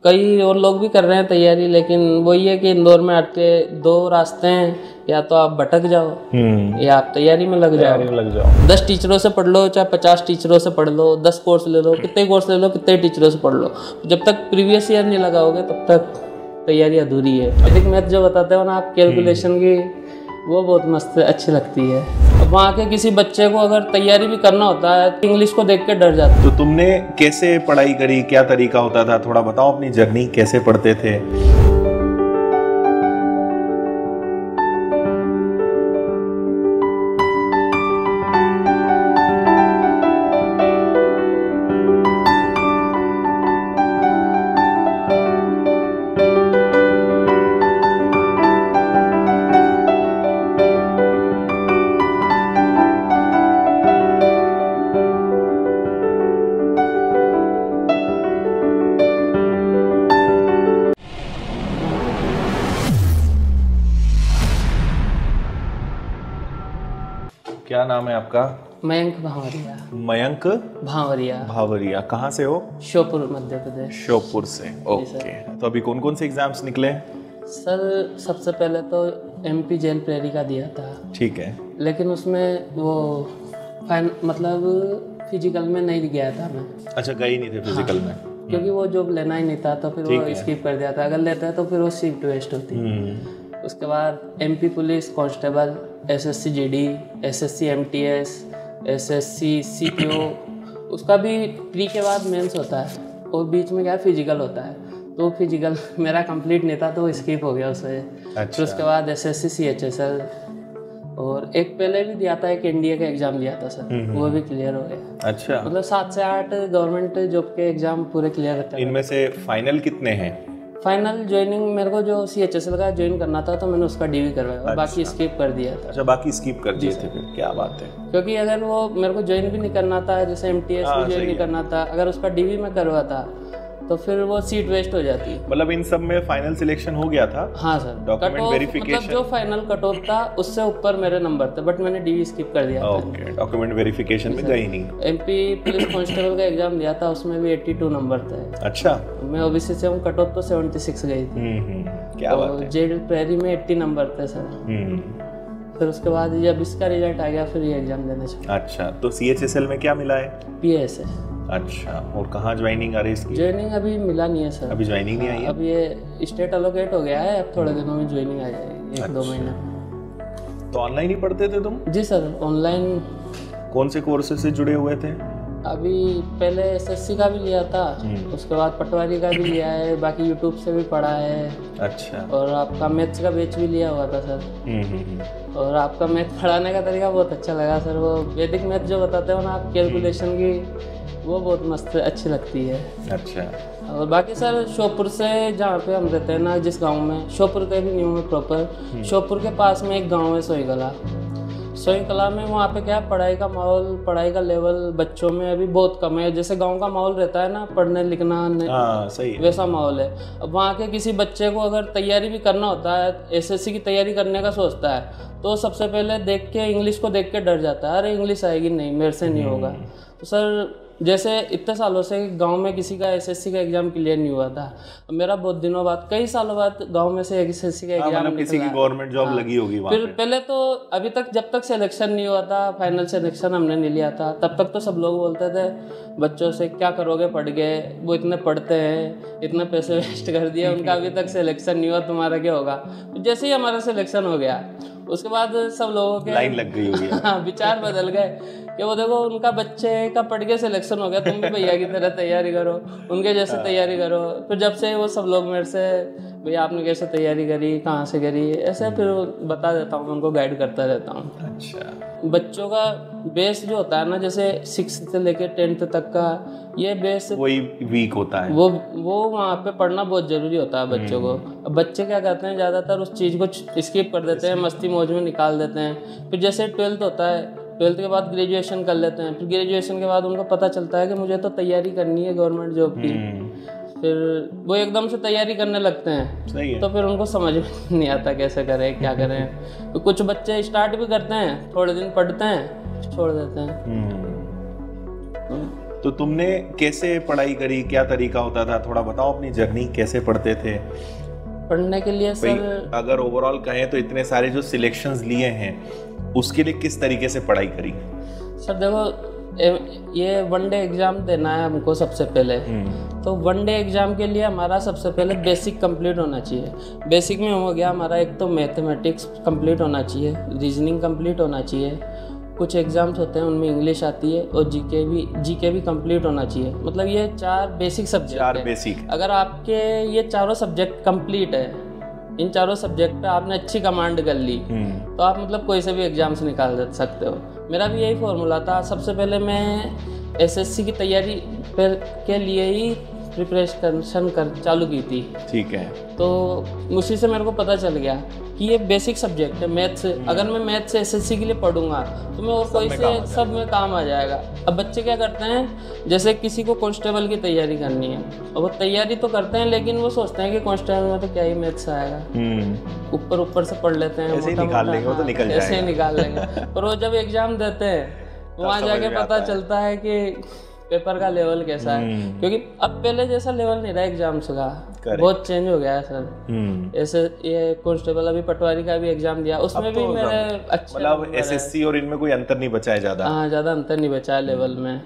कई और लोग भी कर रहे हैं तैयारी, लेकिन वही है कि इंदौर में आके दो रास्ते हैं, या तो आप भटक जाओ या आप तैयारी में लग जाओ। 10 टीचरों से पढ़ लो, चाहे 50 टीचरों से पढ़ लो, 10 कोर्स ले लो, कितने कोर्स ले लो, कितने टीचरों से पढ़ लो, जब तक प्रीवियस ईयर नहीं लगाओगे तब तक तैयारी अधूरी है। वैदिक मैथ जो बताते हो ना आप कैलकुलेशन की, वो बहुत मस्त अच्छी लगती है। अब वहाँ के किसी बच्चे को अगर तैयारी भी करना होता है तो इंग्लिश को देख के डर जाता है। तो तुमने कैसे पढ़ाई करी, क्या तरीका होता था, थोड़ा बताओ अपनी जर्नी, कैसे पढ़ते थे? क्या नाम है आपका? मयंक भावरिया। मयंक भावरिया। कहाँ से हो? श्योपुर, मध्य प्रदेश। श्योपुर से, ओके। तो अभी कौन कौन से एग्जाम्स निकले? सर सबसे पहले तो MP जेल प्रेरी का दिया था। ठीक है। लेकिन उसमें वो मतलब फिजिकल में नहीं गया था मैं। अच्छा, गए नहीं थे फिजिकल में? क्योंकि वो जॉब लेना ही नहीं था, तो फिर वो स्किप कर दिया था। अगर लेता है तो फिर वो शिफ्ट वेस्ट होती। उसके बाद MP police constable, SSC GD, SSC MTS, SSC CPO, उसका भी प्री के बाद मेंस होता है और बीच में क्या फिजिकल होता है। तो फिजिकल मेरा कंप्लीट नहीं था तो वो स्किप हो गया उससे। अच्छा। तो उसके बाद SSC CHSL और एक पहले भी दिया था, एक NDA का एग्जाम दिया था सर, वो भी क्लियर हो गया। अच्छा। मतलब 7 से 8 गवर्नमेंट जॉब के एग्जाम पूरे क्लियर होते हैं। इनमें से फाइनल कितने हैं? फाइनल ज्वाइनिंग मेरे को जो CHSL का ज्वाइन करना था तो मैंने उसका DV करवाया। अच्छा। बाकी स्किप कर दिया था। अच्छा, बाकी स्किप कर दिए थे फिर? क्या बात है। क्योंकि अगर वो मेरे को ज्वाइन भी नहीं करना था, जैसे MTS भी ज्वाइन नहीं करना था, अगर उसका DV में करवाता तो फिर वो सीट वेस्ट हो जाती। मतलब इन सब में फाइनल सिलेक्शन हो गया था? हाँ सर। डॉक्यूमेंट वेरिफिकेशन, मतलब जो फाइनल कट ऑफ था उससे ऊपर मेरे नंबर थे, बट मैंने DV स्किप कर दिया था। ओके, डॉक्यूमेंट वेरिफिकेशन में गई नहीं। MP पुलिस कांस्टेबल का एग्जाम दिया था, उसमें भी 82 नंबर थे। अच्छा। मैं OBC से हूँ, कट ऑफ तो 76 गई थी। क्या बात है। जेल प्रेरी में 80 नंबर थे सर। फिर उसके बाद जब इसका रिजल्ट आ गया फिर ये एग्जाम देना चाहिए। अच्छा, तो CHSL में क्या मिला है? PAS है। अच्छा, और कहाँ ज्वाइनिंग आ रही है इसकी? ज्वाइनिंग अभी मिला नहीं है सर। अभी ज्वाइनिंग नहीं आई है? अब ये स्टेट अलोकेट हो गया है, अब थोड़े दिनों में ज्वाइनिंग आ जाएगी, 1-2 महीने। तो ऑनलाइन ही पढ़ते थे तुम? जी सर, ऑनलाइन। कौन से कोर्सेज से जुड़े हुए थे? अभी पहले SSC का भी लिया था, उसके बाद पटवारी का भी लिया है, बाकी यूट्यूब से भी पढ़ा है। अच्छा। और आपका मैथ्स का बैच भी लिया हुआ था सर। और आपका मैथ पढ़ाने का तरीका बहुत अच्छा लगा सर। वो वैदिक मैथ जो बताते हो ना आप कैलकुलेशन की, वो बहुत मस्त अच्छी लगती है। अच्छा। और बाकी सर श्योपुर से जहाँ पे हम रहते हैं ना, जिस गांव में, श्योपुर के भी नहीं हूँ मैं प्रॉपर, श्योपुर के पास में एक गांव है सोईकला में। वहाँ पे क्या है, पढ़ाई का माहौल, पढ़ाई का लेवल बच्चों में अभी बहुत कम है। जैसे गांव का माहौल रहता है ना, पढ़ने लिखना सही है, वैसा माहौल है। अब वहाँ के किसी बच्चे को अगर तैयारी भी करना होता है, SSC की तैयारी करने का सोचता है, तो सबसे पहले देख के इंग्लिश को देख के डर जाता है, अरे इंग्लिश आएगी नहीं, मेरे से नहीं होगा। तो सर जैसे इतने सालों से गांव में किसी का SSC का एग्जाम क्लियर नहीं हुआ था, मेरा बहुत दिनों बाद, कई सालों बाद गांव में से SSC का एग्जाम मतलब किसी की गवर्नमेंट जॉब लगी होगी वहाँ फिर पे। पहले तो अभी तक जब तक सिलेक्शन नहीं हुआ था, फाइनल सिलेक्शन हमने नहीं लिया था, तब तक तो सब लोग बोलते थे बच्चों से, क्या करोगे पढ़ के, वो इतने पढ़ते हैं, इतने पैसे वेस्ट कर दिए, उनका अभी तक सिलेक्शन नहीं हुआ, तुम्हारा क्या होगा। जैसे ही हमारा सिलेक्शन हो गया उसके बाद सब लोगों के लाइन लग गई होगी। विचार बदल गए कि वो देखो उनका बच्चे का पढ़ के सिलेक्शन हो गया, तुम भी भैया की तरह तैयारी करो, उनके जैसे तैयारी करो। फिर जब से वो सब लोग मेरे से, भैया आपने कैसे तैयारी करी, कहाँ से करी, ऐसे फिर बता देता हूँ, उनको गाइड करता रहता हूँ। अच्छा। बच्चों का बेस जो होता है ना, जैसे 6th से लेकर 10th तक का, ये बेस वही वीक होता है। वो वहाँ पे पढ़ना बहुत ज़रूरी होता है बच्चों को। अब बच्चे क्या करते हैं, ज़्यादातर उस चीज़ को स्किप कर देते हैं, मस्ती मौज में निकाल देते हैं। फिर जैसे 12th होता है, 12th के बाद ग्रेजुएशन कर लेते हैं, फिर ग्रेजुएशन के बाद उनको पता चलता है कि मुझे तो तैयारी करनी है गवर्नमेंट जॉब की, फिर वो एकदम से तैयारी करने लगते हैं। सही है। तो फिर उनको समझ में नहीं आता कैसे करें, क्या करें। तो कुछ बच्चे स्टार्ट भी करते हैं, थोड़े दिन पढ़ते हैं, छोड़ देते हैं। तो तुमने कैसे पढ़ाई करी, क्या तरीका होता था, थोड़ा बताओ अपनी जर्नी, कैसे पढ़ते थे? पढ़ने के लिए सर, अगर ओवरऑल कहें तो इतने सारे जो सिलेक्शंस लिए हैं उसके लिए किस तरीके से पढ़ाई करी? सर देखो, ये वनडे एग्जाम देना है हमको सबसे पहले, तो वनडे एग्जाम के लिए हमारा सबसे पहले बेसिक कंप्लीट होना चाहिए। बेसिक में हो गया हमारा, एक तो मैथमेटिक्स कंप्लीट होना चाहिए, रीजनिंग कंप्लीट होना चाहिए, कुछ एग्जाम्स होते हैं उनमें इंग्लिश आती है, और जीके भी कंप्लीट होना चाहिए। मतलब ये 4 बेसिक सब्जेक्ट, 4 बेसिक। अगर आपके ये चारों सब्जेक्ट कंप्लीट है, इन चारों सब्जेक्ट पे आपने अच्छी कमांड कर ली, तो आप मतलब कोई से भी एग्जाम्स निकाल सकते हो। मेरा भी यही फॉर्मूला था। सबसे पहले मैं एसएससी की तैयारी के लिए ही प्रिपरेशन चालू की थी। ठीक है। तो उसी से मेरे को पता चल गया कि ये बेसिक सब्जेक्ट है मैथ्स। अगर मैं मैथ्स एसएससी के लिए पढ़ूंगा तो मैं और कोई से सब में काम आ जाएगा। अब बच्चे क्या करते हैं, जैसे किसी को कांस्टेबल की तैयारी करनी है और वो तैयारी तो करते हैं, लेकिन वो सोचते हैं कि कांस्टेबल में तो क्या ही मैथ्स आएगा, ऊपर से पढ़ लेते हैं, ऐसे ही निकाल लेंगे, वो तो निकल जाएगा, ऐसे ही निकाल लेंगे। पर वो जब एग्जाम देते हैं वहाँ जाके पता चलता है कि पेपर का लेवल कैसा है, क्योंकि अब पहले जैसा लेवल नहीं रहा एग्जाम्स का, बहुत चेंज हो गया है सर। ऐसे ये कांस्टेबल अभी पटवारी का भी एग्जाम दिया, उसमें भी मेरे अच्छे, मतलब एसएससी और इनमें कोई अंतर नहीं बचा है ज़्यादा। हाँ, ज़्यादा अंतर नहीं बचा है लेवल में।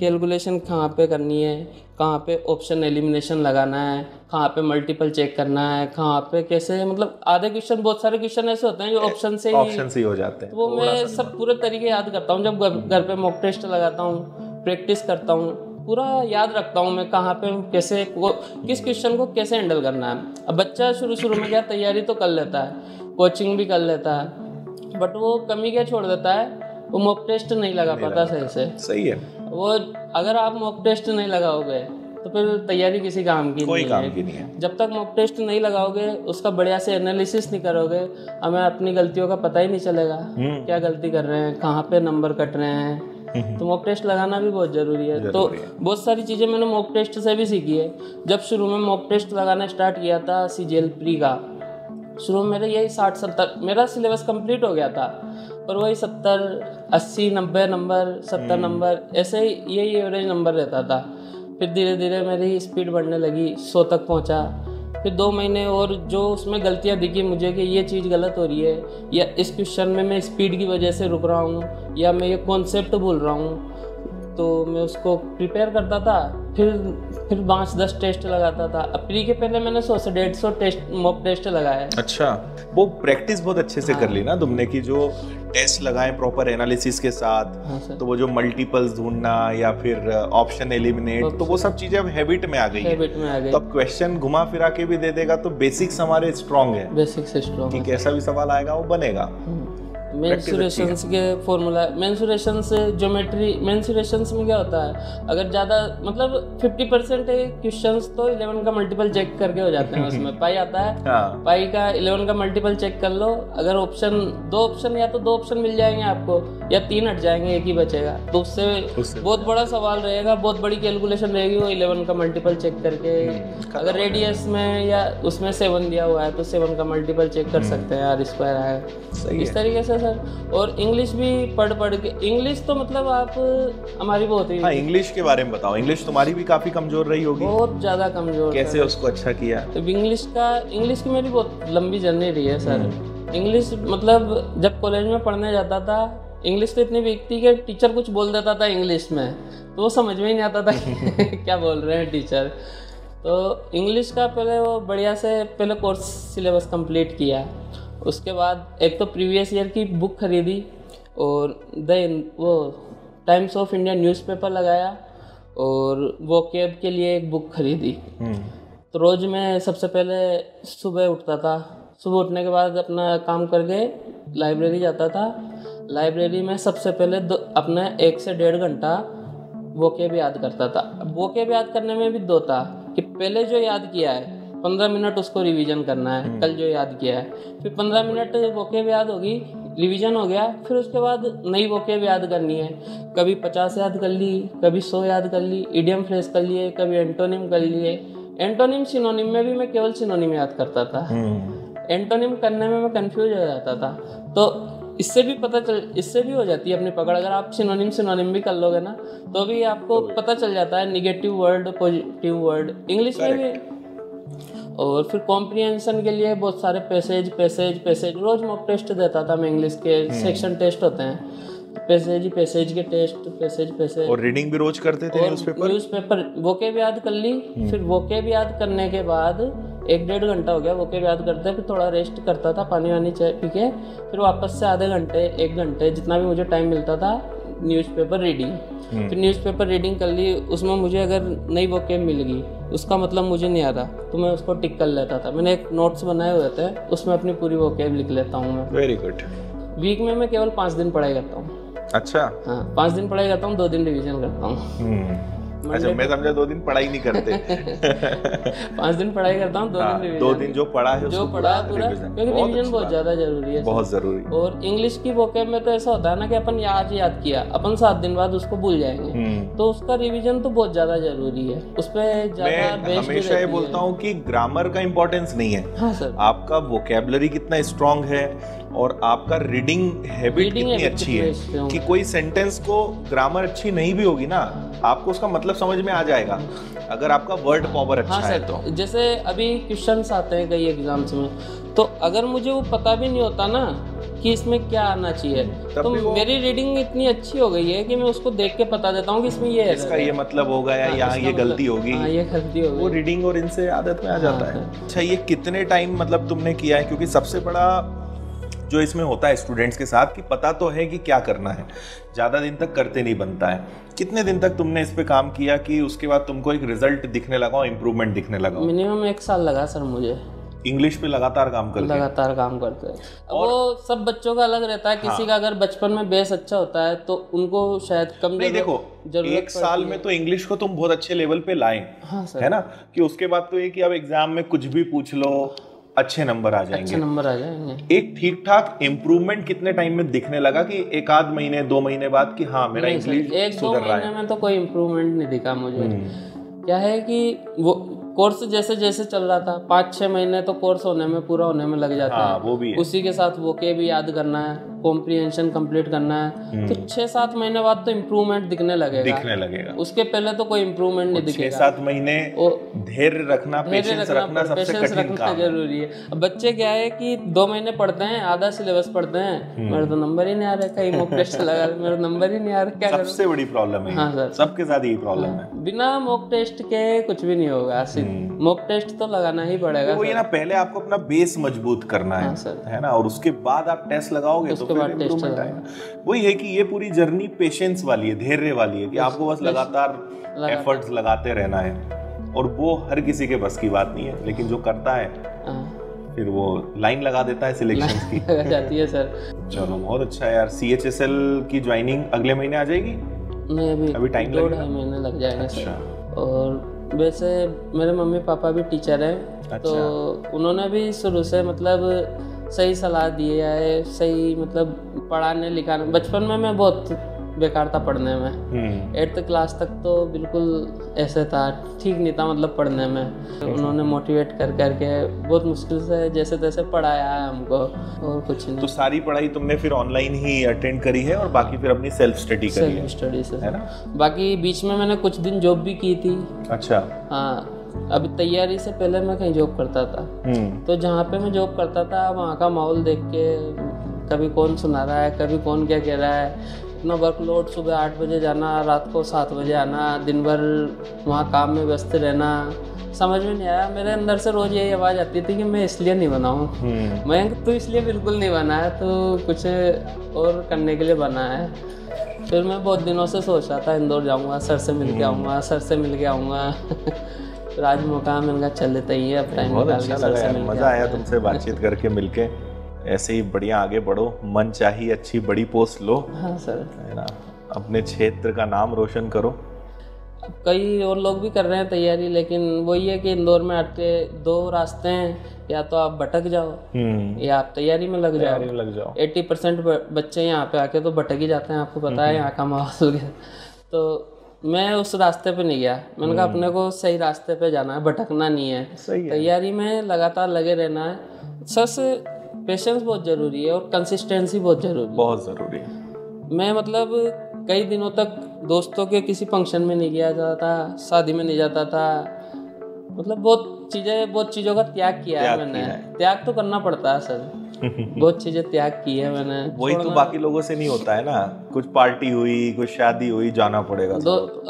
कैलकुलेशन कहाँ पे करनी है, कहाँ पे ऑप्शन एलिमिनेशन लगाना है, कहाँ पे मल्टीपल चेक करना है, कहाँ पे कैसे, मतलब आधे क्वेश्चन, बहुत सारे क्वेश्चन ऐसे होते हैं जो ऑप्शन से ही हो जाते हैं। वो मैं सब पूरे तरीके याद करता हूँ। जब घर पे मॉक टेस्ट लगाता हूँ, प्रैक्टिस करता हूँ, पूरा याद रखता हूँ मैं कहाँ पे कैसे किस क्वेश्चन को कैसे हैंडल करना है। अब बच्चा शुरू में क्या तैयारी तो कर लेता है, कोचिंग भी कर लेता है, बट वो कमी क्या छोड़ देता है, वो मॉक टेस्ट नहीं लगा पाता सही से। सही है। वो अगर आप मॉक टेस्ट नहीं लगाओगे तो फिर तैयारी किसी काम की नहीं है। जब तक मॉक टेस्ट नहीं लगाओगे, उसका बढ़िया से एनालिसिस नहीं करोगे, हमें अपनी गलतियों का पता ही नहीं चलेगा क्या गलती कर रहे हैं, कहाँ पे नंबर कट रहे हैं। तो मॉक टेस्ट लगाना भी बहुत ज़रूरी है। तो बहुत सारी चीज़ें मैंने मॉक टेस्ट से भी सीखी है। जब शुरू में मॉक टेस्ट लगाना स्टार्ट किया था CGL प्री का, शुरू में मेरे यही 60-70 मेरा सिलेबस कंप्लीट हो गया था, पर वही 70, 80, 90 नंबर, 70 नंबर, ऐसे ही यही एवरेज नंबर रहता था। फिर धीरे धीरे मेरी स्पीड बढ़ने लगी, 100 तक पहुंचा। फिर 2 महीने और जो उसमें गलतियां दिखी मुझे कि ये चीज़ गलत हो रही है, या इस क्वेश्चन में मैं स्पीड की वजह से रुक रहा हूँ, या मैं ये कॉन्सेप्ट भूल रहा हूँ, तो मैं उसको प्रिपेयर करता था। फिर 5-10 टेस्ट लगाता था। अब प्री के पहले मैंने 100 से 150 टेस्ट मॉक टेस्ट लगाए। अच्छा, वो प्रैक्टिस बहुत अच्छे से कर ली ना तुमने, कि जो टेस्ट लगाए प्रॉपर एनालिसिस के साथ। तो वो जो मल्टीपल्स ढूंढना या फिर ऑप्शन एलिमिनेट, तो वो सब चीजें अब हैबिट में आ गई है। तो अब क्वेश्चन घुमा फिरा के भी दे देगा तो बेसिक्स हमारे स्ट्रॉन्ग है, बेसिक से स्ट्रॉन्ग, कि कैसा भी सवाल आएगा वो बनेगा। मेंसुरेशंस के फॉर्मूला, मेंसुरेशंस, ज्योमेट्री, मेंसुरेशंस में क्या होता है, अगर ज़्यादा मतलब 50% क्वेश्चंस तो 11 का मल्टीपल चेक करके हो जाते हैं। उसमें पाई आता है, पाई का 11 का मल्टीपल चेक कर लो। अगर ऑप्शन 2 ऑप्शन या तो 2 ऑप्शन मिल जाएंगे आपको, या 3 हट जाएंगे, एक ही बचेगा, तो उससे बहुत बड़ा सवाल रहेगा, बहुत बड़ी कैलकुलेशन रहेगी, वो 11 का मल्टीपल चेक करके। अगर रेडियस में या उसमें 7 दिया हुआ है तो 7 का मल्टीपल चेक कर सकते हैं, R² आएगा, इस तरीके से सर। और इंग्लिश भी पढ़ के, इंग्लिश तो मतलब आप हमारी बहुत ही, हाँ, इंग्लिश के बारे में बताओ। इंग्लिश तुम्हारी भी काफी कमजोर रही होगी। बहुत ज्यादा कमजोर। कैसे उसको अच्छा किया? तो इंग्लिश की मेरी बहुत लंबी जर्नी रही है सर। इंग्लिश मतलब जब कॉलेज में पढ़ने जाता था, इंग्लिश तो इतनी वीक थी कि टीचर कुछ बोल देता था इंग्लिश में तो वो समझ में ही नहीं आता था क्या बोल रहे हैं टीचर। तो इंग्लिश का पहले वो बढ़िया से पहले कोर्स सिलेबस कंप्लीट किया। उसके बाद एक तो प्रीवियस ईयर की बुक खरीदी, और वो टाइम्स ऑफ इंडिया न्यूज़पेपर लगाया, और वो कैब के लिए एक बुक खरीदी। तो रोज़ मैं सबसे पहले सुबह उठता था, सुबह उठने के बाद अपना काम करके लाइब्रेरी जाता था। लाइब्रेरी में सबसे पहले अपना 1 से 1.5 घंटा वो कैब याद करता था। अब वो कैब याद करने में भी 2 था कि पहले जो याद किया है 15 मिनट उसको रिवीजन करना है, कल जो याद किया है, फिर 15 मिनट वोकेब याद होगी, रिवीजन हो गया, फिर उसके बाद नई वोकेब याद करनी है। कभी 50 याद कर ली, कभी 100 याद कर ली, इडियम फ्रेज कर लिए, कभी एंटोनिम कर लिए। एंटोनिम सिनोनिम में भी मैं केवल सिनोनिम याद करता था, एंटोनिम करने में मैं कंफ्यूज हो जाता था। तो इससे भी हो जाती है अपनी पकड़। अगर आप सिनोनिम भी कर लोगे ना तो भी आपको पता चल जाता है negative word, positive word English में भी। और फिर कॉम्प्रिहेंशन के लिए बहुत सारे पैसेज रोज मॉक टेस्ट देता था मैं। इंग्लिश के सेक्शन टेस्ट होते हैं, पैसेज के टेस्ट, पैसेज। और रीडिंग भी रोज करते थे न्यूज़पेपर वोकेब याद कर ली। फिर वोकेब याद करने के बाद 1-1.5 घंटा हो गया वोकेब याद करते, फिर थोड़ा रेस्ट करता था, पानी वानी चाय पी के, फिर वापस से आधे घंटे 1 घंटे जितना भी मुझे टाइम मिलता था न्यूज़पेपर रीडिंग। फिर न्यूज़पेपर रीडिंग कर ली, उसमें मुझे अगर नई वोकेब मिल गई उसका मतलब मुझे नहीं आता तो मैं उसको टिक कर लेता था। मैंने एक नोट्स बनाए हुए थे, उसमें अपनी पूरी वोकेब लिख लेता हूँ मैं। Very good. वीक में मैं केवल 5 दिन पढ़ाई करता हूँ। अच्छा। हाँ, 5 दिन पढ़ाई करता हूँ, 2 दिन रिवीजन करता हूँ। अच्छा, मैं समझा 2 दिन पढ़ाई नहीं करते। 5 दिन पढ़ाई करता हूँ, 2 दिन रिवीजन। 2 दिन जो पढ़ा है जो पढ़ा पूरा, क्योंकि रिवीजन बहुत ज्यादा जरूरी है, बहुत जरूरी। और इंग्लिश की वोकैब में तो ऐसा होता है ना कि अपन आज याद किया, अपन 7 दिन बाद उसको भूल जाएंगे, तो उसका रिवीजन तो बहुत ज्यादा जरूरी है। उस पर ज्यादा मैं हमेशा ये बोलता हूँ कि ग्रामर का इम्पोर्टेंस नहीं है। हाँ सर। आपका वोकैबुलरी कितना स्ट्रांग है और आपका रीडिंग हैबिट कितनी अच्छी है कि कोई सेंटेंस को ग्रामर अच्छी नहीं भी होगी ना, आपको उसका मतलब समझ में आ जाएगा अगर आपका वर्ड पावर अच्छा है तो। जैसे अभी क्वेश्चंस आते हैं कई एग्जाम्स में, तो अगर मुझे वो पता भी नहीं होता ना कि इसमें क्या आना चाहिए, तो मेरी रीडिंग इतनी अच्छी हो गई है कि मैं उसको देख के बता देता हूँ कि इसमें ये है, इसका ये मतलब होगा या यहाँ ये गलती होगी, ये गलती होगी। वो रीडिंग और इनसे आदत में आ जाता है। अच्छा, ये कितने टाइम मतलब तुमने किया है? क्योंकि सबसे बड़ा जो इसमें होता है स्टूडेंट्स के साथ कि पता तो है कि क्या करना है, ज़्यादा दिन तक करते नहीं बनता है। कितने दिन तक तुमने इस पे काम किया कि उसके बाद तुमको एक रिजल्ट दिखने लगा, इम्प्रूवमेंट दिखने लगा? मिनिमम 1 साल लगा सर मुझे इंग्लिश पे लगातार काम करते हैं। और वो सब बच्चों का अलग रहता है, किसी का अगर बचपन में बेस अच्छा होता है तो उनको शायद कम नहीं। देखो, 1 साल में तो इंग्लिश को तुम बहुत अच्छे लेवल पे लाए, है ना, कि उसके बाद तो ये कि अब एग्जाम में कुछ भी पूछ लो अच्छे नंबर आ जाएंगे। एक ठीक ठाक इम्प्रूवमेंट कितने टाइम में दिखने लगा कि 1-2 महीने 2 महीने बाद कि हाँ मेरा इंग्लिश सुधर रहा है? 1-2 महीने में तो कोई इम्प्रूवमेंट नहीं दिखा मुझे। क्या है कि वो कोर्स जैसे जैसे चल रहा था, 5-6 महीने तो कोर्स होने में पूरा होने में लग जाता है। वो भी है। उसी के साथ वोके भी याद करना है, कॉम्प्रिहेंशन कंप्लीट करना है, तो 6-7 महीने बाद तो इम्प्रूवमेंट दिखने लगेगा। उसके पहले तो कोई इम्प्रूवमेंट नहीं दिखेगा। 6-7 महीने धैर्य रखना, पेशेंस रखना सबसे कठिन काम जरूरी है। अब बच्चे क्या है कि 2 महीने पढ़ते हैं, आधा सिलेबस पढ़ते हैं, मेरे तो नंबर ही नहीं आ रहा, कहीं मॉक टेस्ट लगा मेरा नंबर ही नहीं आ रहा, क्या करूं? सबसे बड़ी प्रॉब्लम है। हाँ सर, सबके साथ यही प्रॉब्लम है। बिना मॉक टेस्ट के कुछ भी नहीं होगा, मॉक टेस्ट तो लगाना ही पड़ेगा। वो ये ना, पहले आपको अपना बेस मजबूत करना है ना, और उसके बाद आप टेस्ट लगाओगे तो फिर इम्प्रूवमेंट आएगा। वही है कि ये पूरी जर्नी पेशेंस वाली है, धैर्य वाली है, कि आपको बस लगातार एफर्ट्स लगाते रहना है, और वो हर किसी के बस की बात नहीं है, लेकिन जो करता है फिर वो लाइन लगा देता है सिलेक्शंस की जाती है सर। चलो बहुत अच्छा है यार। CHSL की ज्वाइनिंग अगले महीने आ जाएगी? नहीं, अभी टाइम लगेगा, 2-2.5 महीने लग जाएंगे। अच्छा। और वैसे मेरे मम्मी पापा भी टीचर हैं। अच्छा। तो उन्होंने भी शुरू से मतलब सही सलाह दी है, सही मतलब पढ़ाने लिखाने। बचपन में मैं बहुत बेकार था पढ़ने में, 8th क्लास तक तो बिल्कुल ऐसे था, ठीक नहीं था मतलब पढ़ने में। तो उन्होंने मोटिवेट कर करके बहुत मुश्किल से जैसे तैसे पढ़ाया है हमको, और कुछ नहीं। तो सारी पढ़ाई तुमने फिर ऑनलाइन ही अटेंड करी है और बाकी फिर अपनी सेल्फ स्टडी करी है? सेल्फ स्टडी से है ना। बाकी बीच में मैंने कुछ दिन जॉब भी की थी। अच्छा। हाँ, अभी तैयारी से पहले मैं कहीं जॉब करता था, तो जहाँ पे मैं जॉब करता था वहाँ का माहौल देख के, कभी कौन सुना रहा है, कभी कौन क्या कह रहा है, इतना वर्कलोड, सुबह 8 बजे जाना, रात को 7 बजे आना, दिन भर वहाँ काम में व्यस्त रहना, समझ में नहीं आया। मेरे अंदर से रोज़ यही आवाज़ आती थी कि मैं इसलिए नहीं बना हूँ। मैं तो इसलिए बिल्कुल नहीं बना है, तो कुछ और करने के लिए बना है। फिर मैं बहुत दिनों से सोच रहा था इंदौर जाऊँगा, सर से मिल के आऊँगा, सर से मिल के आऊँगा। फिर आज मौका मिल गया, चल लेते ही है, अब टाइम निकाल के सर से मिल के। मज़ा आया तुमसे बातचीत करके, मिलके। ऐसे ही बढ़िया आगे बढ़ो, मन चाहिए अच्छी बड़ी पोस्ट लो। हाँ सर, है ना, अपने क्षेत्र का नाम रोशन करो। कई और लोग भी कर रहे हैं तैयारी, लेकिन वही है कि इंदौर में आके 2 रास्ते हैं, या तो आप भटक जाओ या आप तैयारी में लग जाओ। 80% बच्चे यहाँ पे आके तो भटक ही जाते हैं, आपको पता है यहाँ का माहौल। तो मैं उस रास्ते पे नहीं गया, मैंने कहा अपने को सही रास्ते पे जाना है, भटकना नहीं है। तैयारी में लगातार लगे रहना है। सच पेशेंस बहुत जरूरी है और कंसिस्टेंसी बहुत जरूरी है। बहुत जरूरी है। मैं मतलब कई दिनों तक दोस्तों के किसी फंक्शन में नहीं गया जाता था, शादी में नहीं जाता था, मतलब बहुत चीज़ों का त्याग किया है मैंने। त्याग तो करना पड़ता है सर, बहुत चीजें त्याग की है मैंने। वही तो बाकी लोगों से नहीं होता है ना, कुछ पार्टी हुई, कुछ शादी हुई, जाना पड़ेगा।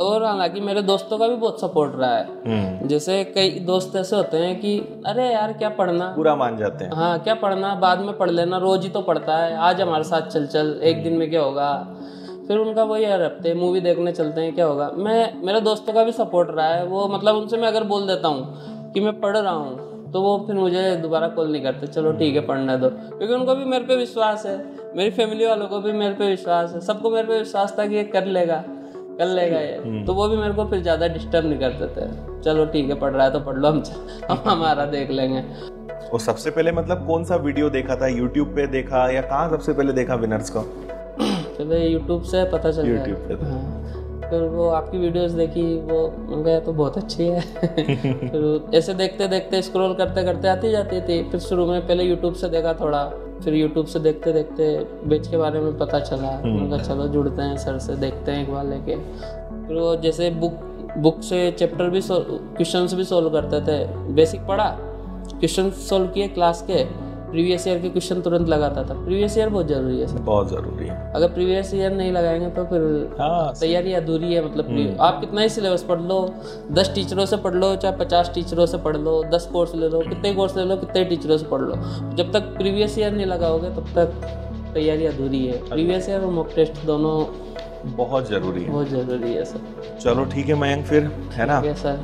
और हालांकि मेरे दोस्तों का भी बहुत सपोर्ट रहा है। जैसे कई दोस्त ऐसे होते हैं कि अरे यार क्या पढ़ना, बुरा मान जाते हैं। हाँ क्या पढ़ना, बाद में पढ़ लेना, रोज ही तो पढ़ता है, आज हमारे साथ चल एक दिन में क्या होगा। फिर उनका वही यार हफ्ते मूवी देखने चलते हैं, क्या होगा। मेरे दोस्तों का भी सपोर्ट रहा है। वो मतलब उनसे मैं अगर बोल देता हूँ कि मैं पढ़ रहा हूँ तो वो फिर मुझे दोबारा कॉल नहीं करते, चलो ठीक है पढ़ने दो, क्योंकि उनको भी मेरे पे विश्वास है, मेरी फैमिली वालों को भी मेरे पे विश्वास है, सबको मेरे पे विश्वास था कि ये कर लेगा ये। तो वो भी मेरे को फिर ज़्यादा डिस्टर्ब नहीं करते थे, चलो ठीक है पढ़ रहा है तो पढ़ लो, हम हमारा देख लेंगे। और सबसे पहले मतलब कौन सा वीडियो देखा था, यूट्यूब पे देखा या कहाँ सबसे पहले देखा विनर्स को? पहले यूट्यूब से पता चल गया। यूट्यूब पे हाँ। फिर वो आपकी वीडियोस देखी, वो गया तो बहुत अच्छी है। फिर ऐसे देखते देखते स्क्रॉल करते करते आती जाती थी। फिर शुरू में पहले यूट्यूब से देखा थोड़ा, फिर यूट्यूब से देखते देखते बेच के बारे में पता चला। उनका चलो जुड़ते हैं सर से, देखते हैं एक बार लेके। फिर वो जैसे बुक से चैप्टर भी क्वेश्चन भी सोल्व करते थे, बेसिक पढ़ा, क्वेश्चन सोल्व किए क्लास के, प्रीवियस ईयर के क्वेश्चन तुरंत लगाता था। प्रीवियस ईयर बहुत जरूरी है सर, बहुत जरूरी है। अगर प्रीवियस ईयर नहीं लगाएंगे तो फिर तैयारी अधूरी है। मतलब आप कितना ही सिलेबस पढ़ लो, 10 टीचरों से पढ़ लो, चाहे 50 टीचरों से पढ़ लो, 10 कोर्स ले लो, कितने कोर्स ले लो, कितने टीचरों से पढ़ लो, जब तक प्रीवियस ईयर नहीं लगाओगे तब तक तैयारी अधूरी है। प्रीवियस ईयर और मॉक टेस्ट दोनों बहुत जरूरी है, बहुत जरूरी है सर। चलो ठीक है मयंक, फिर है ना सर,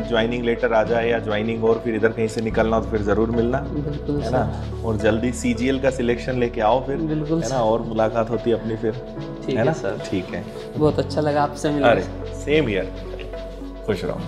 ज्वाइनिंग लेटर आ जाए या ज्वाइनिंग और फिर इधर कहीं से निकलना हो तो फिर जरूर मिलना, बिल्कुल है ना। और जल्दी CGL का सिलेक्शन लेके आओ फिर, बिल्कुल है ना, और मुलाकात होती है अपनी फिर, ठीक है सर। ठीक है, बहुत अच्छा लगा आपसे मिलकर। अरे सेम हियर, खुश रहो।